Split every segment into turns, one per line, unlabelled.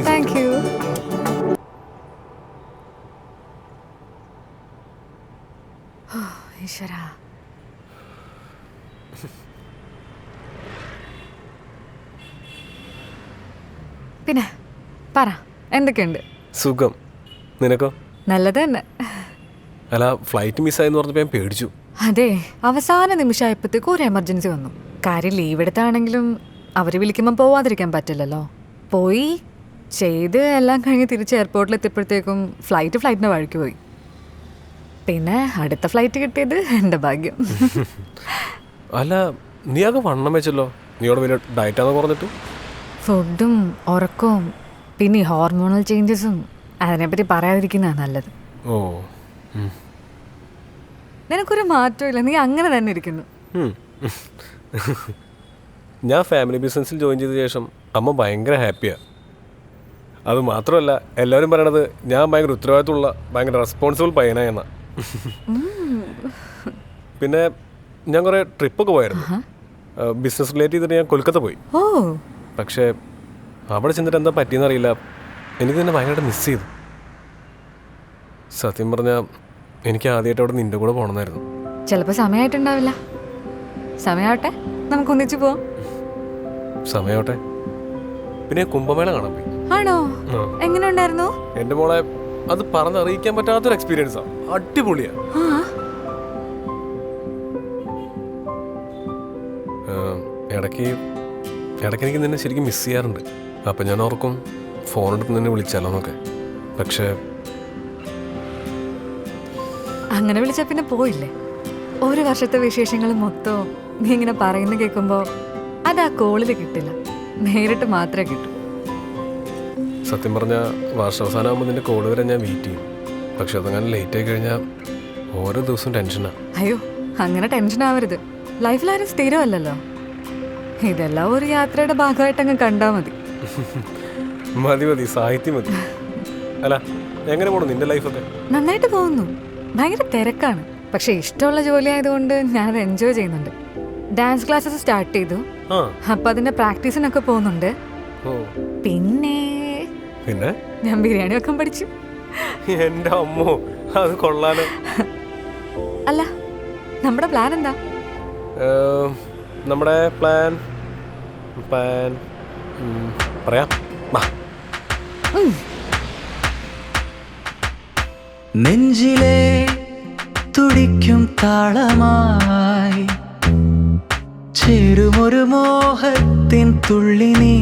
Thank you. ഈശ്വരാ. പിന്നെ പറ, എന്തൊക്കെയുണ്ട്?
സുഖം. നിനക്കോ?
നല്ലത് തന്നെ.
അല്ല, ഫ്ലൈറ്റ് മിസ്സായെന്ന് പറഞ്ഞപ്പോൾ ഞാൻ പേടിച്ചു.
അതെ, അവസാന നിമിഷമായപ്പോഴത്തേക്കും ഒരു എമർജൻസി വന്നു. കാര്യം ലീവ് എടുത്താണെങ്കിലും അവർ വിളിക്കുമ്പോൾ പോവാതിരിക്കാൻ പറ്റില്ലല്ലോ. പോയി ചെയ്ത് എല്ലാം കഴിഞ്ഞ് തിരിച്ച് എയർപോർട്ടിൽ എത്തിയപ്പോഴത്തേക്കും ഫ്ലൈറ്റിൻ്റെ വഴിക്ക് പോയി. പിന്നെ അടുത്ത ഫ്ലൈറ്റ് കിട്ടിയത് എൻ്റെ ഭാഗ്യം.
അല്ല, നീ ആകെ വണ്ണം വെച്ചല്ലോ. നീയോട് വലിയ ഡയറ്റാന്ന് പറഞ്ഞിട്ട്.
ഫുഡും ഉറക്കവും പിന്നെ ഹോർമോണൽ ചേഞ്ചസും അതിനെപ്പറ്റി പറയാതിരിക്കുന്നതാണ് നല്ലത്.
ഓ,
നിനക്കൊരു മാറ്റമില്ല, നീ അങ്ങനെ തന്നെ ഇരിക്കുന്നു.
ഞാൻ ഫാമിലി ബിസിനസ്സിൽ ജോയിൻ ചെയ്ത ശേഷം അമ്മ ഭയങ്കര ഹാപ്പിയാണ്. അത് മാത്രമല്ല, എല്ലാവരും പറയണത് ഞാൻ ഭയങ്കര ഉത്തരവാദിത്തമുള്ള ഭയങ്കര റെസ്പോൺസിബിൾ പയ്യനായെന്നാ. പിന്നെ ഞാൻ കുറേ ട്രിപ്പൊക്കെ പോയായിരുന്നു. ബിസിനസ് റിലേറ്റ് ചെയ്തിട്ട് ഞാൻ കൊൽക്കത്ത പോയി. പക്ഷേ അവിടെ ചെന്നിട്ട് എന്താ പറ്റിയെന്നറിയില്ല, എനിക്ക് തന്നെ ഭയങ്കരമായിട്ട് മിസ് ചെയ്തു. സത്യം പറഞ്ഞാൽ എനിക്ക് ആദ്യമായിട്ട് അവിടെ നിൻ്റെ കൂടെ പോകണമെന്നായിരുന്നു.
ചിലപ്പോൾ സമയമായിട്ടുണ്ടാവില്ല. സമയമാവട്ടെ, നമുക്ക് ഒന്നിച്ചു പോവാം.
സമയമാവട്ടെ. പിന്നെ കുംഭമേള കാണാൻ പോയി.
ആണോ? എങ്ങനെ ഉണ്ടായിരുന്നു?
എൻ്റെ മോളെ, അത് പറഞ്ഞറിയിക്കാൻ പറ്റാത്തൊരു എക്സ്പീരിയൻസാ. അടിപൊളിയാ. ഇടയ്ക്ക് എനിക്ക് നിന്നെ ശരിക്കും മിസ് ചെയ്യാറുണ്ട്. അപ്പം ഞാൻ ഓർക്കും ഫോണെടുത്ത് നിന്നെ വിളിച്ചാലോ എന്നൊക്കെ. പക്ഷേ
അങ്ങനെ വിളിച്ചാൽ പിന്നെ പോയില്ലേ? ഒരു വർഷത്തെ വിശേഷങ്ങൾ മൊത്തം നീ ഇങ്ങനെ പറയുന്ന കേൾക്കുമ്പോൾ അത് ആ കോളിൽ കിട്ടില്ല, നേരിട്ട് മാത്രമേ കിട്ടൂ.
സത്യം പറഞ്ഞാൽ വർഷാവസാനമാകുമ്പോൾ നിന്റെ കോൾ വരെ ഞാൻ വെയിറ്റ് ചെയ്യും. പക്ഷെ അതങ്ങനെ ലേറ്റ് ആയി കഴിഞ്ഞാൽ ഓരോ ദിവസവും ടെൻഷനാണ്.
അയ്യോ, അങ്ങനെ ടെൻഷൻ ആവരുത്. ലൈഫിലാരും സ്ഥിരമല്ലല്ലോ. ഇതെല്ലാം ഒരു യാത്രയുടെ ഭാഗമായിട്ട് അങ്ങ് കണ്ടാൽ മതി.
മതി, സാഹിത്യം മതി. അല്ല, എങ്ങനെ പോണു നിന്റെ ലൈഫൊക്കെ?
നന്നായിട്ട് പോകുന്നു. ഭയങ്കര തിരക്കാണ്, പക്ഷെ ഇഷ്ടമുള്ള ജോലി ആയതുകൊണ്ട് ഞാനത് എൻജോയ് ചെയ്യുന്നുണ്ട്. ഡാൻസ് ക്ലാസ്സസ് സ്റ്റാർട്ട് ചെയ്തു. അപ്പൊ അതിന്റെ പ്രാക്ടീസിനൊക്കെ പോകുന്നുണ്ട്. പിന്നെ ഞാൻ ബിരിയാണി വെക്കാൻ പഠിച്ചു.
എന്റെ അമ്മോ, അത് കൊള്ളാലോ.
അല്ല, നമ്മുടെ പ്ലാൻ എന്താ?
നമ്മുടെ പ്ലാൻ പറയാം.
നെഞ്ചിലെ തുടിക്കും താളമായി ചേരുമൊരു മോഹത്തിൻ തുള്ളി നീ,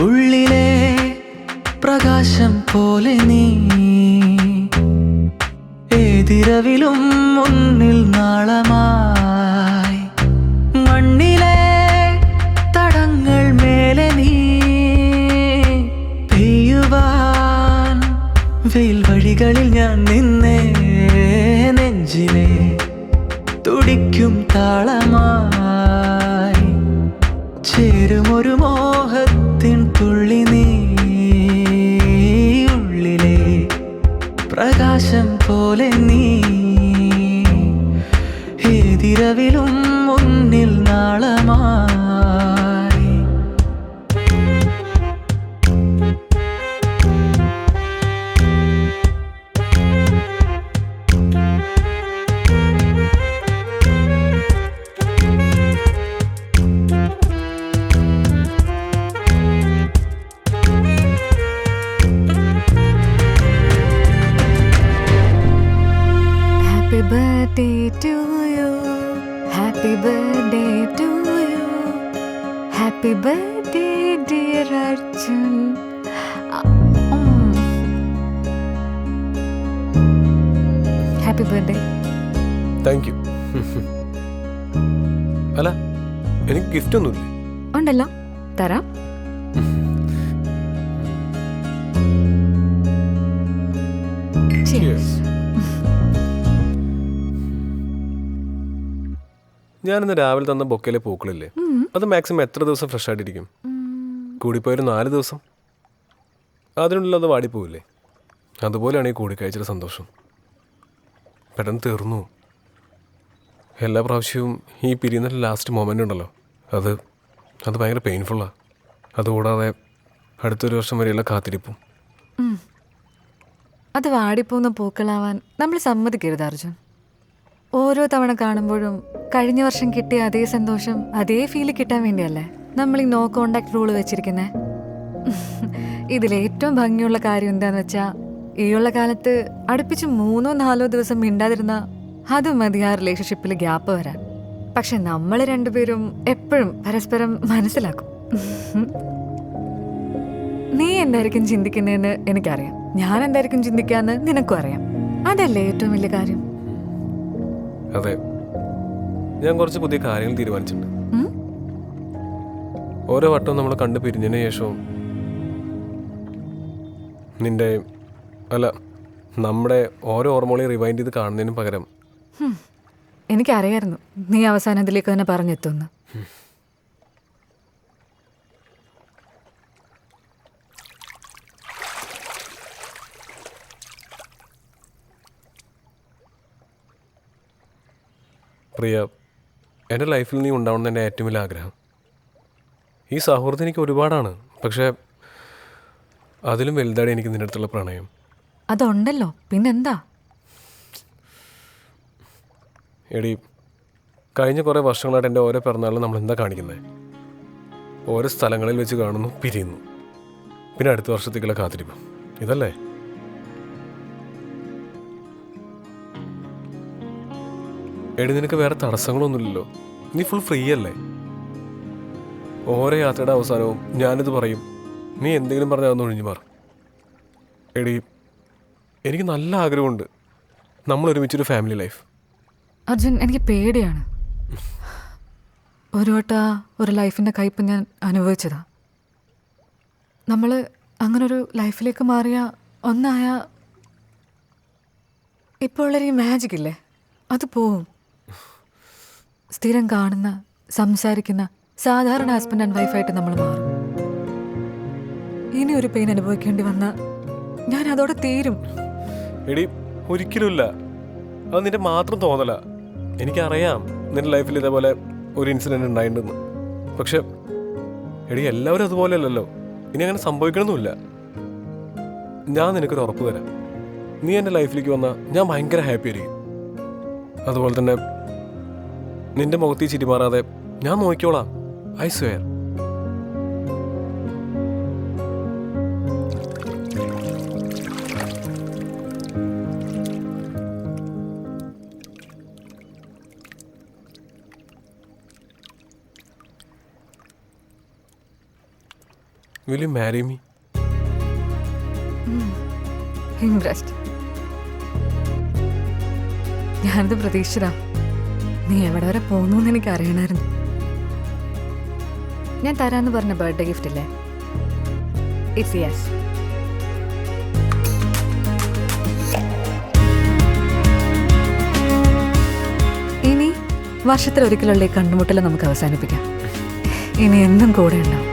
ഉള്ളിലെ പ്രകാശം പോലെ നീ, ഏതിരവിലും മുന്നിൽ നാളമായി, മണ്ണിലെ തടങ്ങൾ മേലെ നീ, പെയ്യുവാൻ വെയിൽ വഴികളിൽ ഞാൻ നിന്നേ, നെഞ്ചിലെ തുടിക്കും താളമായി
happy birthday dear Arjun. Happy birthday.
Thank you. അല്ല, എനിക്ക് ഗിഫ്റ്റ് ഒന്നുമില്ലേ?
ഉണ്ടല്ലോ, തരാം.
Cheers. ഞാനിന്ന് രാവിലെ തന്ന ബൊക്കയിലെ പൂക്കളില്ലേ, അത് മാക്സിമം എത്ര ദിവസം ഫ്രഷ് ആയിട്ടിരിക്കും? കൂടിപ്പോയൊരു 4 ദിവസം. അതിനുള്ളിൽ അത് വാടിപ്പോവില്ലേ? അതുപോലെയാണ് ഈ കൂടിക്കാഴ്ചയുടെ സന്തോഷം. പെട്ടെന്ന് തീർന്നു. എല്ലാ പ്രാവശ്യവും ഈ പിരിയുന്ന ലാസ്റ്റ് മൊമെൻ്റ് ഉണ്ടല്ലോ, അത് ഭയങ്കര പെയിൻഫുള്ളാണ്. അതുകൂടാതെ അടുത്തൊരു വർഷം വരെയുള്ള കാത്തിരിപ്പും.
അത് വാടിപ്പോകുന്ന പൂക്കളാവാൻ നമ്മൾ സമ്മതിക്കരുത് അർജുൻ. ഓരോ തവണ കാണുമ്പോഴും കഴിഞ്ഞ വർഷം കിട്ടിയ അതേ സന്തോഷം, അതേ ഫീല് കിട്ടാൻ വേണ്ടിയല്ലേ നമ്മൾ ഈ നോ കോണ്ടാക്ട് റൂള് വെച്ചിരിക്കുന്നത്. ഇതിലേറ്റവും ഭംഗിയുള്ള കാര്യം എന്താന്ന് വെച്ചാൽ, ഈയുള്ള കാലത്ത് അടുപ്പിച്ച് 3-4 ദിവസം മിണ്ടാതിരുന്ന അത് മതി ആ റിലേഷൻഷിപ്പിൽ ഗ്യാപ്പ് വരാൻ. പക്ഷെ നമ്മൾ രണ്ടുപേരും എപ്പോഴും പരസ്പരം മനസ്സിലാക്കും. നീ എന്തായിരിക്കും ചിന്തിക്കുന്നതെന്ന് എനിക്കറിയാം, ഞാൻ എന്തായിരിക്കും ചിന്തിക്കാന്ന് നിനക്കും അറിയാം. അതല്ലേ ഏറ്റവും വലിയ കാര്യം.
അതെ, ഞാൻ കുറച്ച് പുതിയ കാര്യങ്ങൾ തീരുമാനിച്ചിട്ടുണ്ട്. ഓരോ വട്ടവും നമ്മൾ കണ്ടു പിരിഞ്ഞതിന് ശേഷവും നമ്മുടെ ഓരോ ഓർമ്മകളെയും റിവൈൻഡ് ചെയ്ത് കാണുന്നതിന് പകരം
എനിക്കറിയായിരുന്നു നീ അവസാനം ഇതിലേക്ക് തന്നെ പറഞ്ഞെത്തുമെന്ന്.
പ്രിയ, എൻ്റെ ലൈഫിൽ നീ ഉണ്ടാവണം എൻ്റെ ഏറ്റവും വലിയ ആഗ്രഹം. ഈ സൗഹൃദം എനിക്ക് ഒരുപാടാണ്, പക്ഷേ അതിലും വലുതാണ് എനിക്ക് നിൻ്റെ അടുത്തുള്ള പ്രണയം.
അതുണ്ടല്ലോ, പിന്നെന്താ?
എടി, കഴിഞ്ഞ കുറേ വർഷങ്ങളായിട്ട് എൻ്റെ ഓരോ പിറന്നാളിലും നമ്മൾ എന്താ കാണിക്കുന്നത്? ഓരോ സ്ഥലങ്ങളിൽ വെച്ച് കാണുന്നു, പിരിയുന്നു, പിന്നെ അടുത്ത വർഷത്തേക്കുള്ള കാത്തിരിപ്പ്. ഇതല്ലേ? എടി, നിനക്ക് വേറെ തടസ്സങ്ങളൊന്നുമില്ലല്ലോ, നീ ഫുൾ ഫ്രീ അല്ലേ? ഓരോ യാത്രയുടെ അവസാനവും ഞാനിത് പറയും, നീ എന്തെങ്കിലും പറഞ്ഞാൽ അതൊന്ന് ഒഴിഞ്ഞു മാറും. എടി, എനിക്ക് നല്ല ആഗ്രഹമുണ്ട് നമ്മൾ ഒരുമിച്ചൊരു ഫാമിലി ലൈഫ്.
അർജുൻ, എനിക്ക് പേടിയാണ്. ഒരു വട്ട ഒരു ലൈഫിൻ്റെ കയ്പ് ഞാൻ അനുഭവിച്ചതാ. നമ്മൾ അങ്ങനൊരു ലൈഫിലേക്ക് മാറിയ ഒന്നായ ഇപ്പോൾ ഉള്ളൊരു ഈ മാജിക് ഇല്ലേ, അത് പോവും. സ്ഥിരം കാണുന്ന, സംസാരിക്കുന്ന സാധാരണ ഹസ്ബൻഡ് ആൻഡ് വൈഫായിട്ട് നമ്മൾ മാറും. ഇനി ഒരു പെയിൻ അനുഭവിക്കേണ്ടി വന്ന ഞാൻ അതോടെ തീരും.
എടി, ഒരിക്കലുമില്ല. അത് നിന്റെ മാത്രം തോന്നല. എനിക്കറിയാം നിന്റെ ലൈഫിൽ ഇതേപോലെ ഒരു ഇൻസിഡൻറ്റ് ഉണ്ടായിട്ടുണ്ടെന്ന്. പക്ഷെ എടി, എല്ലാവരും അതുപോലെ അല്ലല്ലോ. ഇനി അങ്ങനെ സംഭവിക്കണമെന്നില്ല. ഞാൻ നിനക്കൊരു ഉറപ്പ് തരാം, നീ എൻ്റെ ലൈഫിലേക്ക് വന്നാൽ ഞാൻ ഭയങ്കര ഹാപ്പി ആയിരിക്കും. അതുപോലെ തന്നെ നിന്റെ മുഖത്ത് ചിരി മാറാതെ ഞാൻ നോക്കിക്കോളാം. I swear. Will you marry me?
Impressed. ഞാനത് പ്രതീക്ഷിച്ചതാ. നീ എവിടെ വരെ പോകുന്നു എന്ന് എനിക്ക് അറിയണമായിരുന്നു. ഞാൻ തരാന്ന് പറഞ്ഞ ബർത്ത്ഡേ ഗിഫ്റ്റ് ഇല്ലേ, ഇറ്റ്സ് യെസ്. ഇനി വർഷത്തിലൊരിക്കലുള്ള ഈ കണ്ടുമുട്ടൽ നമുക്ക് അവസാനിപ്പിക്കാം. ഇനി എന്നും കൂടെ ഉണ്ടാവും.